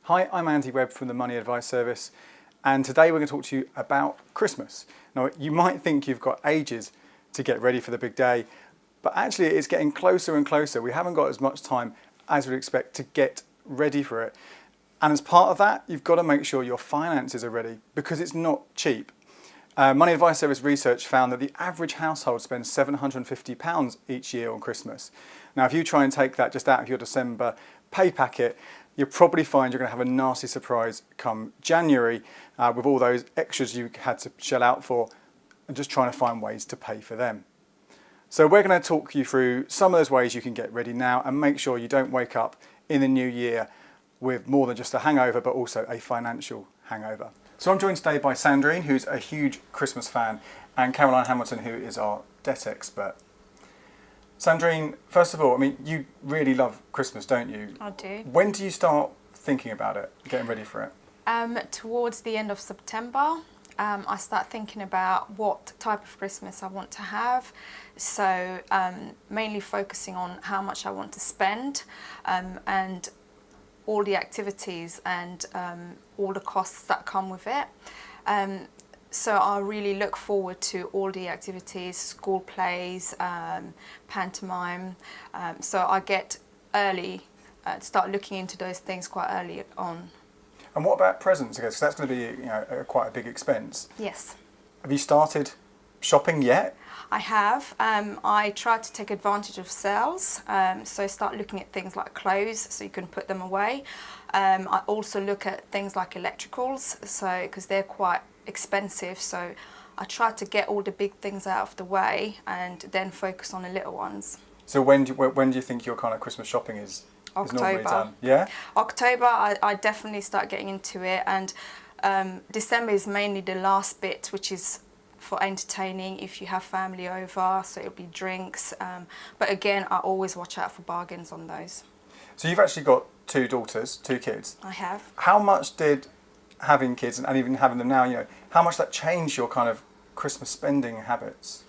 Hi, I'm Andy Webb from the Money Advice Service, and today we're going to talk to you about Christmas. Now, you might think you've got ages to get ready for the big day, but actually it's getting closer and closer. We haven't got as much time as we'd expect to get ready for it. And as part of that, you've got to make sure your finances are ready because it's not cheap. Money Advice Service research found that the average household spends £750 each year on Christmas. Now, if you try and take that just out of your December pay packet, you'll probably find you're going to have a nasty surprise come January with all those extras you had to shell out for and just trying to find ways to pay for them. So we're going to talk you through some of those ways you can get ready now and make sure you don't wake up in the new year with more than just a hangover, but also a financial hangover. So I'm joined today by Sandrine, who's a huge Christmas fan, and Caroline Hamilton, who is our debt expert. Sandrine, first of all, I mean, you really love Christmas, don't you? I do. When do you start thinking about it, getting ready for it? Towards the end of September, I start thinking about what type of Christmas I want to have. So mainly focusing on how much I want to spend and all the activities and all the costs that come with it. So I really look forward to all the activities, school plays, pantomime. So I get early, start looking into those things quite early on. And what about presents? Because that's going to be quite a big expense. Yes. Have you started shopping yet? I have. I try to take advantage of sales, so start looking at things like clothes so you can put them away. I also look at things like electricals, so because they're quite expensive, so I try to get all the big things out of the way and then focus on the little ones. So when do you think your kind of Christmas shopping is normally done? Yeah? October, I definitely start getting into it, and December is mainly the last bit, which is for entertaining if you have family over, so it'll be drinks. But again, I always watch out for bargains on those. So you've actually got two kids. I have. How much did having kids and even having them now, how much that changed your kind of Christmas spending habits?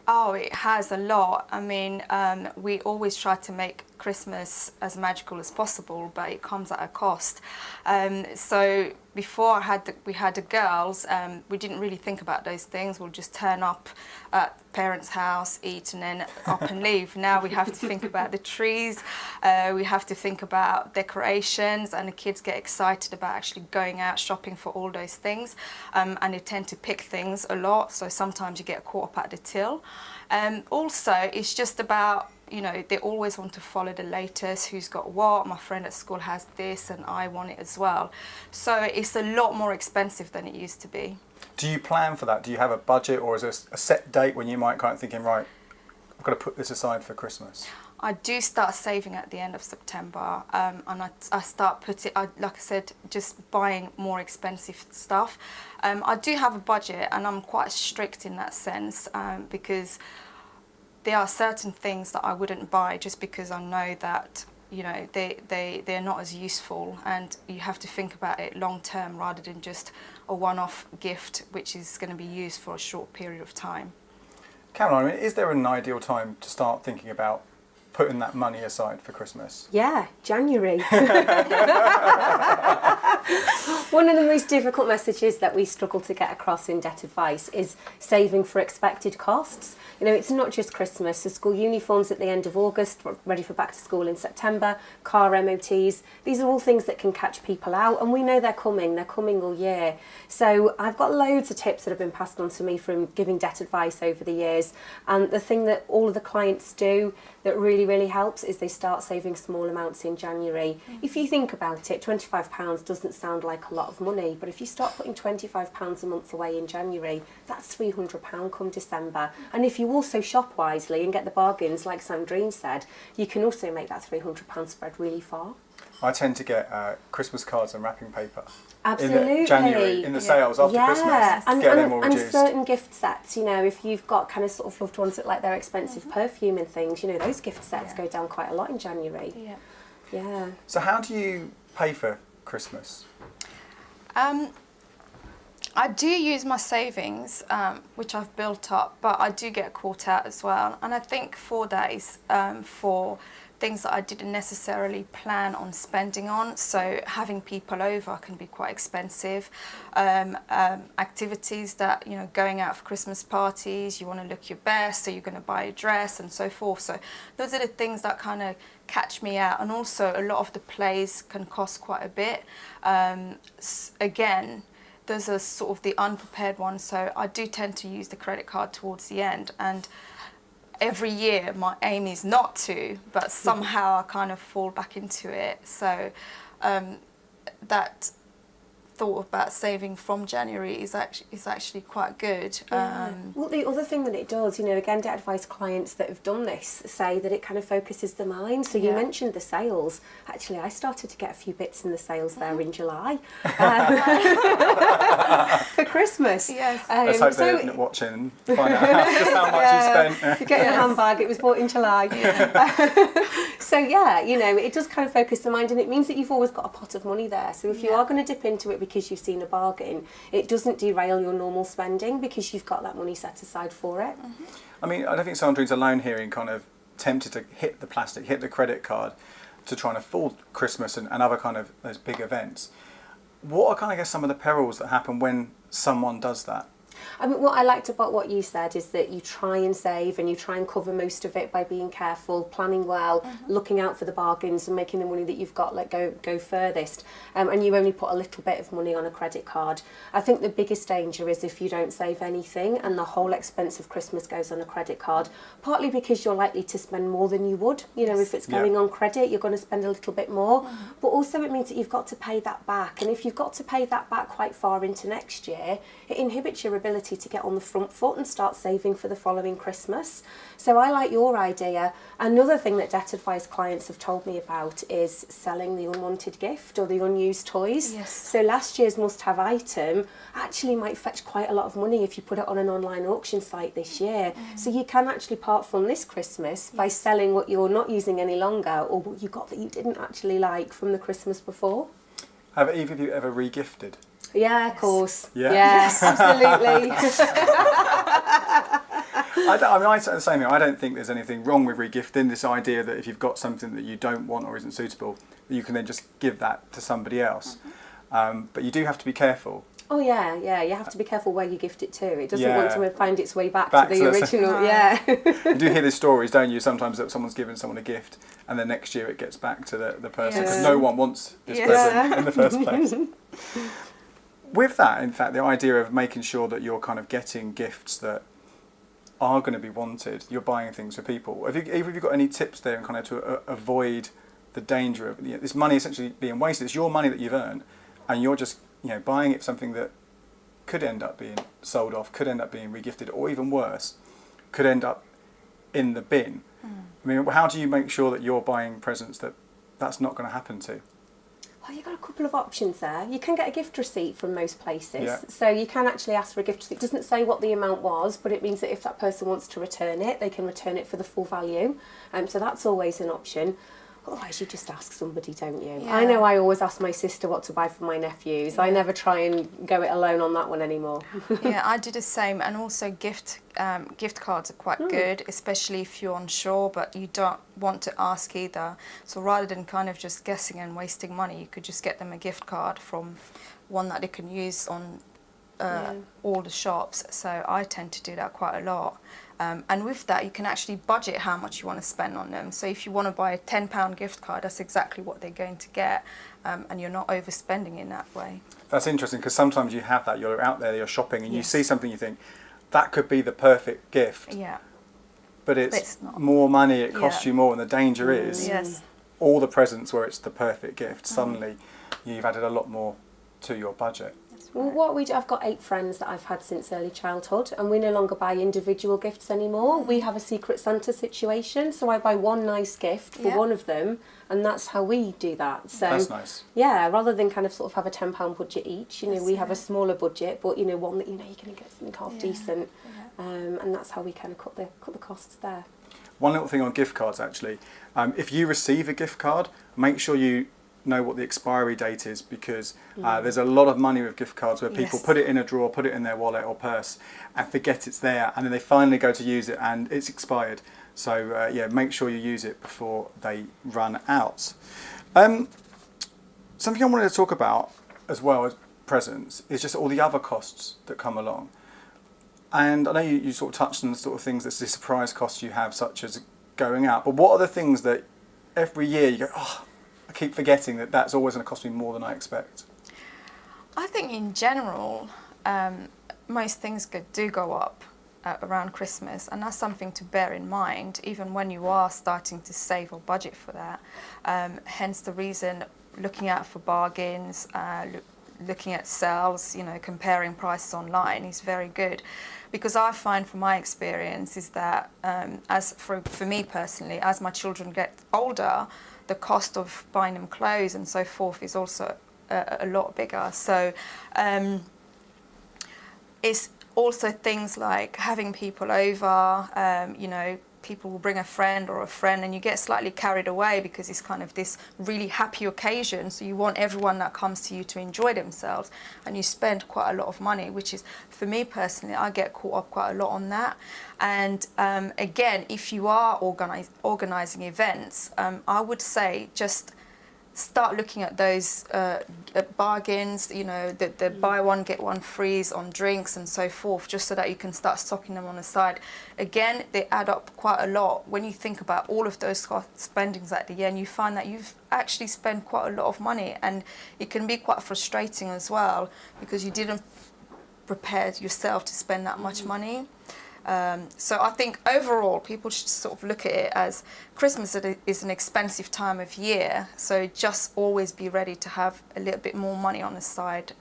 Oh, it has a lot. I mean, we always try to make Christmas as magical as possible, but it comes at a cost. So before we had the girls, we didn't really think about those things. We'll just turn up at parents' house, eat, and then up and leave. Now we have to think about the trees, we have to think about decorations, and the kids get excited about actually going out shopping for all those things. And they tend to pick things a lot, so sometimes you get caught up at the till. Also, it's just about, they always want to follow the latest, who's got what, my friend at school has this and I want it as well. So it's a lot more expensive than it used to be. Do you plan for that? Do you have a budget, or is there a set date when you might kind of thinking, right, I've got to put this aside for Christmas? I do start saving at the end of September, and I start like I said, just buying more expensive stuff. I do have a budget, and I'm quite strict in that sense, because there are certain things that I wouldn't buy just because I know that they're not as useful, and you have to think about it long term rather than just a one-off gift which is going to be used for a short period of time. Caroline, is there an ideal time to start thinking about putting that money aside for Christmas? Yeah, January. One of the most difficult messages that we struggle to get across in debt advice is saving for expected costs. It's not just Christmas. The school uniforms at the end of August, ready for back to school in September, car MOTs. These are all things that can catch people out, and we know they're coming all year. So I've got loads of tips that have been passed on to me from giving debt advice over the years. And the thing that all of the clients do that really helps is they start saving small amounts in January. If you think about it, £25 doesn't sound like a lot of money, but if you start putting £25 a month away in January, that's £300 come December. And if you also shop wisely and get the bargains, like Sandrine said, you can also make that £300 spread really far. I tend to get Christmas cards and wrapping paper. Absolutely. In January, in the sales after Christmas. And, get them all and reduced. certain gift sets, if you've got kind of sort of loved ones that like their expensive perfume and things, those gift sets go down quite a lot in January. Yeah. So how do you pay for Christmas? I do use my savings, which I've built up, but I do get caught out as well. And I think 4 days for things that I didn't necessarily plan on spending on. So having people over can be quite expensive. Activities that, you know, going out for Christmas parties, you want to look your best, so you're going to buy a dress and so forth. So those are the things that kind of catch me out. And also a lot of the plays can cost quite a bit. Again, those are sort of the unprepared ones. So I do tend to use the credit card towards the end. And every year my aim is not to, but somehow I kind of fall back into it. So that thought about saving from January is actually quite good. Yeah. Well, the other thing that it does, you know, again, debt advice clients that have done this say that it kind of focuses the mind. So you mentioned the sales. Actually, I started to get a few bits in the sales there in July for Christmas. Yes. Let's hope they're watching and find out just how much you spent. You get your handbag, it was bought in July. So yeah, you know, it does kind of focus the mind, and it means that you've always got a pot of money there. So if you are going to dip into it because you've seen a bargain, it doesn't derail your normal spending because you've got that money set aside for it. I mean, I don't think Sandrine's alone here in kind of tempted to hit the plastic, hit the credit card to try and afford Christmas and other kind of those big events. What are kind of, I guess, some of the perils that happen when someone does that? I mean, what I liked about what you said is that you try and save and you try and cover most of it by being careful, planning well, looking out for the bargains and making the money that you've got go furthest. And you only put a little bit of money on a credit card. I think the biggest danger is if you don't save anything and the whole expense of Christmas goes on a credit card, partly because you're likely to spend more than you would. You know, if it's going on credit, you're going to spend a little bit more. But also it means that you've got to pay that back. And if you've got to pay that back quite far into next year, it inhibits your ability to get on the front foot and start saving for the following Christmas. So I like your idea. Another thing that debt advice clients have told me about is selling the unwanted gift or the unused toys. Yes. So last year's must-have item actually might fetch quite a lot of money if you put it on an online auction site this year. So you can actually part from this Christmas by selling what you're not using any longer or what you got that you didn't actually like from the Christmas before. Have either of you ever re-gifted? Yeah, of course. Yeah. Yes, absolutely. I say the same thing. I don't think there's anything wrong with regifting. This idea that if you've got something that you don't want or isn't suitable, that you can then just give that to somebody else. But you do have to be careful. Oh yeah, you have to be careful where you gift it to. It doesn't Yeah. want to find its way back Back to to the the- original. Yeah. You do hear these stories, don't you, sometimes that someone's given someone a gift and then next year it gets back to the person because Yes. no one wants this present in the first place. With that, in fact, the idea of making sure that you're kind of getting gifts that are going to be wanted, you're buying things for people. Have you got any tips there and kind of to avoid the danger of this money essentially being wasted? It's your money that you've earned and you're just buying it for something that could end up being sold off, could end up being regifted, or even worse, could end up in the bin. I mean, how do you make sure that you're buying presents that's not going to happen to? Well, you've got a couple of options there. You can get a gift receipt from most places. Yeah. So you can actually ask for a gift receipt. It doesn't say what the amount was, but it means that if that person wants to return it, they can return it for the full value. So that's always an option. Otherwise, you just ask somebody, don't you? Yeah. I know I always ask my sister what to buy for my nephews. I never try and go it alone on that one anymore. Yeah, I do the same. And also gift cards are quite good, especially if you're unsure but you don't want to ask either. So rather than kind of just guessing and wasting money, you could just get them a gift card from one that they can use on all the shops. So I tend to do that quite a lot. And with that, you can actually budget how much you want to spend on them. So if you want to buy a £10 gift card, that's exactly what they're going to get, and you're not overspending in that way. That's interesting because sometimes you have that. You're out there, you're shopping, and you see something you think, that could be the perfect gift. Yeah. But it's not. More money, it costs you more, and the danger is Yes. all the presents where it's the perfect gift, suddenly you've added a lot more to your budget. Well, what we do, I've got 8 friends that I've had since early childhood, and we no longer buy individual gifts anymore. We have a Secret Santa situation, so I buy one nice gift for one of them, and that's how we do that. So That's nice. yeah, rather than kind of sort of have a £10 budget each, we have a smaller budget, but one that you're going to get something half decent, and that's how we kind of cut the costs there. One little thing on gift cards actually, if you receive a gift card, make sure you know what the expiry date is, because there's a lot of money with gift cards where people put it in a drawer, put it in their wallet or purse and forget it's there, and then they finally go to use it and it's expired. So make sure you use it before they run out. Something I wanted to talk about as well as presents is just all the other costs that come along. And I know you sort of touched on the sort of things, that's the surprise costs you have, such as going out, but what are the things that every year you go, oh, I keep forgetting that that's always going to cost me more than I expect? I think in general, most things do go up around Christmas, and that's something to bear in mind even when you are starting to save or budget for that. Hence the reason looking out for bargains, looking at sales, comparing prices online is very good. Because I find from my experience is that as for me personally, as my children get older, the cost of buying them clothes and so forth is also a lot bigger. So it's also things like having people over, people will bring a friend or a friend, and you get slightly carried away because it's kind of this really happy occasion. So you want everyone that comes to you to enjoy themselves, and you spend quite a lot of money, which is, for me personally, I get caught up quite a lot on that. And again, if you are organising events, I would say just start looking at those bargains, the buy one get one frees on drinks and so forth, just so that you can start stocking them on the side. Again, they add up quite a lot. When you think about all of those spendings at the end, you find that you've actually spent quite a lot of money, and it can be quite frustrating as well because you didn't prepare yourself to spend that much money. So I think overall people should sort of look at it as Christmas is an expensive time of year, so just always be ready to have a little bit more money on the side,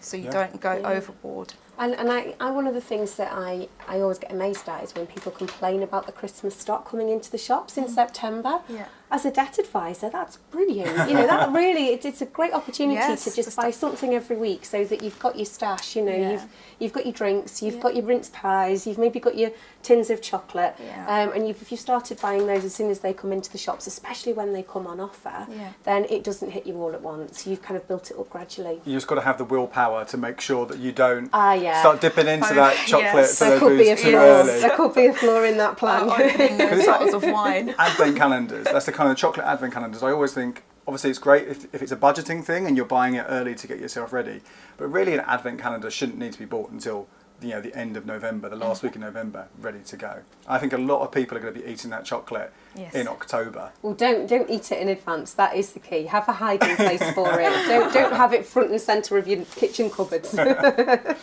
so you don't go overboard. And I one of the things that I always get amazed at is when people complain about the Christmas stock coming into the shops in September. Yeah. As a debt advisor, that's brilliant. That really, it's a great opportunity to just buy something every week so that you've got your stash, you've got your drinks, you've got your mince pies, you've maybe got your tins of chocolate, and if you started buying those as soon as they come into the shops, especially when they come on offer, then it doesn't hit you all at once. You've kind of built it up gradually. You just got to have the willpower to make sure that you don't start dipping into that chocolate so there could be a too early. There could be a flaw in that plan. Opening those bottles of wine. Advent calendars, that's the kind of chocolate advent calendars. I always think, obviously it's great if it's a budgeting thing and you're buying it early to get yourself ready, but really an advent calendar shouldn't need to be bought until the end of November, the last week of November, ready to go. I think a lot of people are going to be eating that chocolate in October. Well, don't eat it in advance. That is the key. Have a hiding place for it. Don't have it front and centre of your kitchen cupboards. I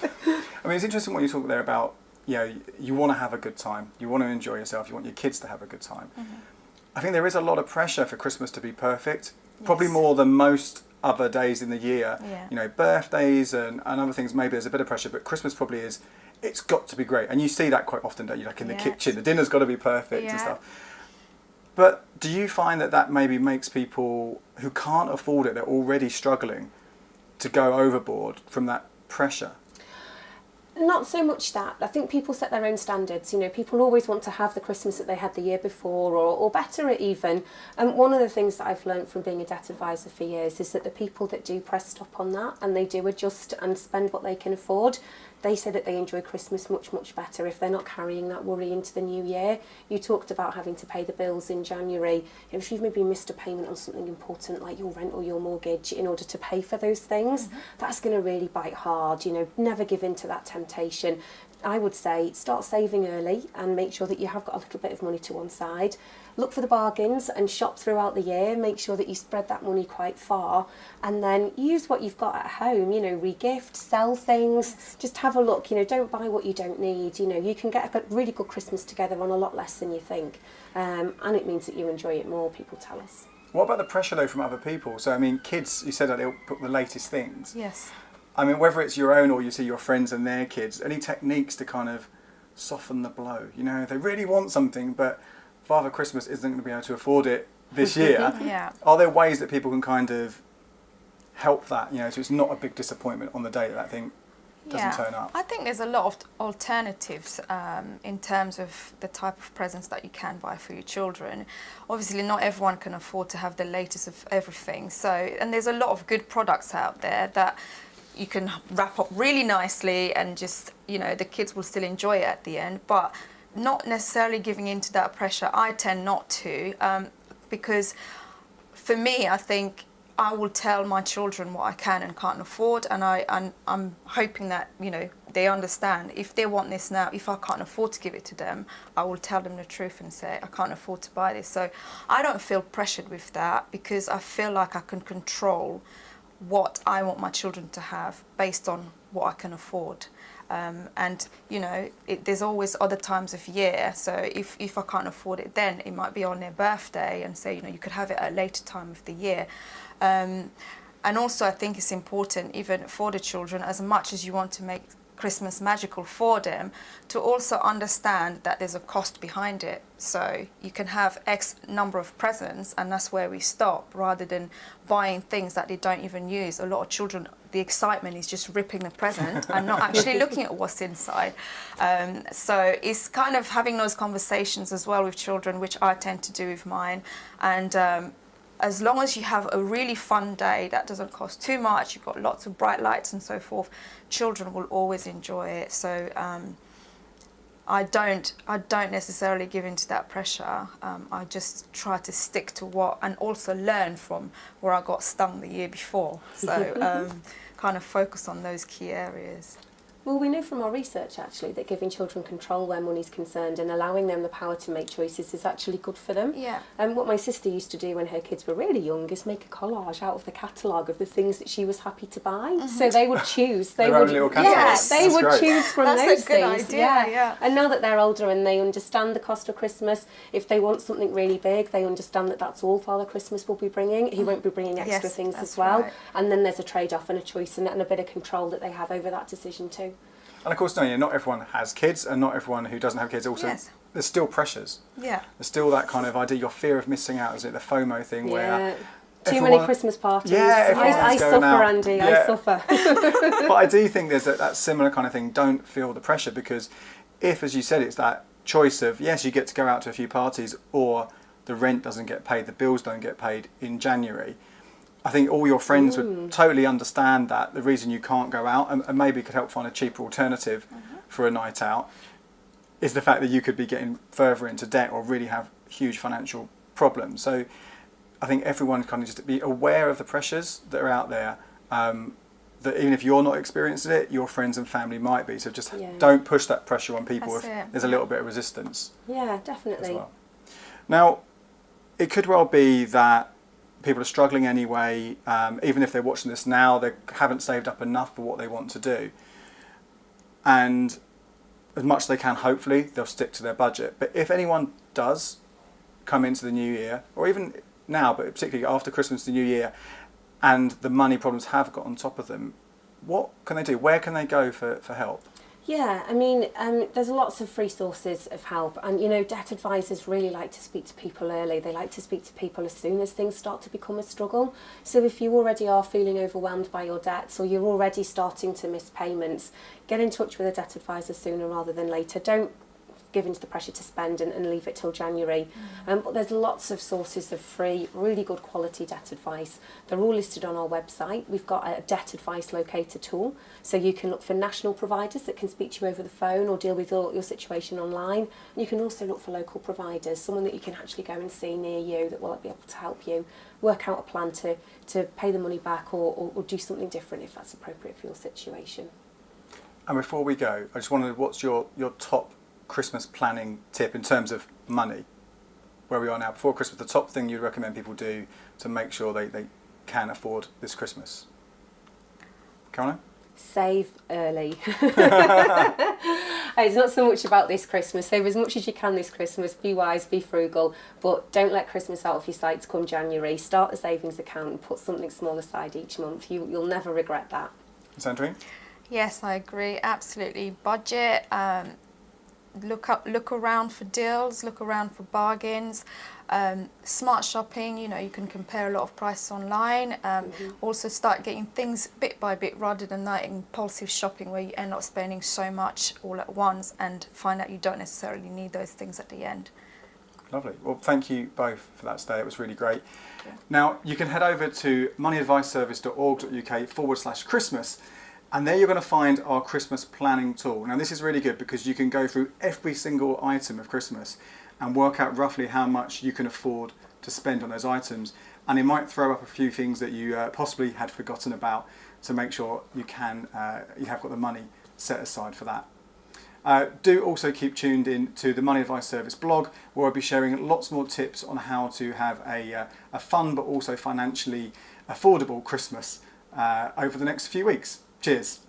mean, it's interesting what you talk there about. You want to have a good time. You want to enjoy yourself. You want your kids to have a good time. Mm-hmm. I think there is a lot of pressure for Christmas to be perfect. Probably more than most other days in the year. Birthdays and other things, maybe there's a bit of pressure, but Christmas probably is, it's got to be great. And you see that quite often, don't you? Like in the kitchen, the dinner's got to be perfect and stuff. But do you find that maybe makes people who can't afford it, they're already struggling, to go overboard from that pressure? Not so much that. I think people set their own standards. People always want to have the Christmas that they had the year before, or better even. And one of the things that I've learned from being a debt advisor for years is that the people that do press stop on that and they do adjust and spend what they can afford, they say that they enjoy Christmas much, much better if they're not carrying that worry into the new year. You talked about having to pay the bills in January. If you've maybe missed a payment on something important like your rent or your mortgage in order to pay for those things, that's going to really bite hard. Never give in to that temptation. I would say start saving early and make sure that you have got a little bit of money to one side. Look for the bargains and shop throughout the year. Make sure that you spread that money quite far, and then use what you've got at home. Regift, sell things. Just have a look. Don't buy what you don't need. You can get a really good Christmas together on a lot less than you think, and it means that you enjoy it more. People tell us. What about the pressure though from other people? So I mean, kids, you said that they'll put the latest things. Yes. I mean, whether it's your own or you see your friends and their kids, any techniques to kind of soften the blow? If they really want something, but Father Christmas isn't going to be able to afford it this year. Are there ways that people can kind of help that, so it's not a big disappointment on the day that thing doesn't turn up? I think there's a lot of alternatives in terms of the type of presents that you can buy for your children. Obviously, not everyone can afford to have the latest of everything. So, and there's a lot of good products out there that you can wrap up really nicely, and just, you know, the kids will still enjoy it at the end, but not necessarily giving into that pressure. I tend not to, because for me, I think I will tell my children what I can and can't afford, and I'm hoping that, you know, they understand. If they want this now, if I can't afford to give it to them, I will tell them the truth and say I can't afford to buy this. So I don't feel pressured with that, because I feel like I can control what I want my children to have based on what I can afford. And, you know, there's always other times of year, so if I can't afford it then, it might be on their birthday, and say, you know, you could have it at a later time of the year. And also I think it's important, even for the children, as much as you want to make Christmas magical for them, to also understand that there's a cost behind it. So you can have X number of presents, and that's where we stop, rather than buying things that they don't even use. A lot of children, the excitement is just ripping the present and not actually looking at what's inside. So it's kind of having those conversations as well with children, which I tend to do with mine. And as long as you have a really fun day that doesn't cost too much, you've got lots of bright lights and so forth, children will always enjoy it. So I don't necessarily give into that pressure. I just try to stick to what, and also learn from where I got stung the year before. So kind of focus on those key areas. Well, we know from our research, actually, that giving children control where money's concerned and allowing them the power to make choices is actually good for them. Yeah. And what my sister used to do when her kids were really young is make a collage out of the catalogue of the things that she was happy to buy. Mm-hmm. So they would choose. Their own little catalogue. They would choose from That's those a good things. idea, yeah. And now that they're older and they understand the cost of Christmas, if they want something really big, they understand that that's all Father Christmas will be bringing. He won't be bringing extra things as well. Right. And then there's a trade-off and a choice and a bit of control that they have over that decision too. And of course, no, not everyone has kids, and not everyone who doesn't have kids also. There's still pressures. Yeah. There's still that kind of idea, your fear of missing out, is it the FOMO thing where too many Christmas parties. Yeah, I suffer, out. Andy. Yeah. I suffer. But I do think there's that similar kind of thing. Don't feel the pressure, because if, as you said, it's that choice of, yes, you get to go out to a few parties, or the rent doesn't get paid, the bills don't get paid in January. I think all your friends would totally understand that the reason you can't go out, and maybe could help find a cheaper alternative for a night out, is the fact that you could be getting further into debt or really have huge financial problems. So I think everyone kind of just be aware of the pressures that are out there, that even if you're not experiencing it, your friends and family might be. So just don't push that pressure on people if there's a little bit of resistance. Yeah, definitely. As well. Now, it could well be that people are struggling anyway, even if they're watching this now, they haven't saved up enough for what they want to do. And as much as they can, hopefully, they'll stick to their budget. But if anyone does come into the new year, or even now, but particularly after Christmas, the new year, and the money problems have got on top of them, what can they do? Where can they go for help? Yeah, I mean, there's lots of free sources of help, and, you know, debt advisors really like to speak to people early. They like to speak to people as soon as things start to become a struggle. So if you already are feeling overwhelmed by your debts, or you're already starting to miss payments, get in touch with a debt advisor sooner rather than later. Don't give in to the pressure to spend and leave it till January. But there's lots of sources of free, really good quality debt advice. They're all listed on our website. We've got a debt advice locator tool, so you can look for national providers that can speak to you over the phone or deal with your situation online. You can also look for local providers, someone that you can actually go and see near you that will be able to help you work out a plan to pay the money back or do something different if that's appropriate for your situation. And before we go, I just wondered, what's your top Christmas planning tip in terms of money, where we are now before Christmas, the top thing you'd recommend people do to make sure they can afford this Christmas? Caroline? Save early. It's not so much about this Christmas. Save as much as you can this Christmas. Be wise, be frugal, but don't let Christmas out of your sights come January. Start a savings account and put something small aside each month. You'll never regret that. Sandrine? Yes, I agree. Absolutely. Budget. look around for deals, look around for bargains. Smart shopping, you know, you can compare a lot of prices online. Also start getting things bit by bit rather than that impulsive shopping where you end up spending so much all at once and find out you don't necessarily need those things at the end. Lovely. Well, thank you both for that today. It was really great. Now, you can head over to moneyadviceservice.org.uk/Christmas, and there you're going to find our Christmas planning tool. Now, this is really good because you can go through every single item of Christmas and work out roughly how much you can afford to spend on those items. And it might throw up a few things that you possibly had forgotten about to make sure you have got the money set aside for that. Do also keep tuned in to the Money Advice Service blog, where I'll be sharing lots more tips on how to have a fun but also financially affordable Christmas over the next few weeks. Cheers.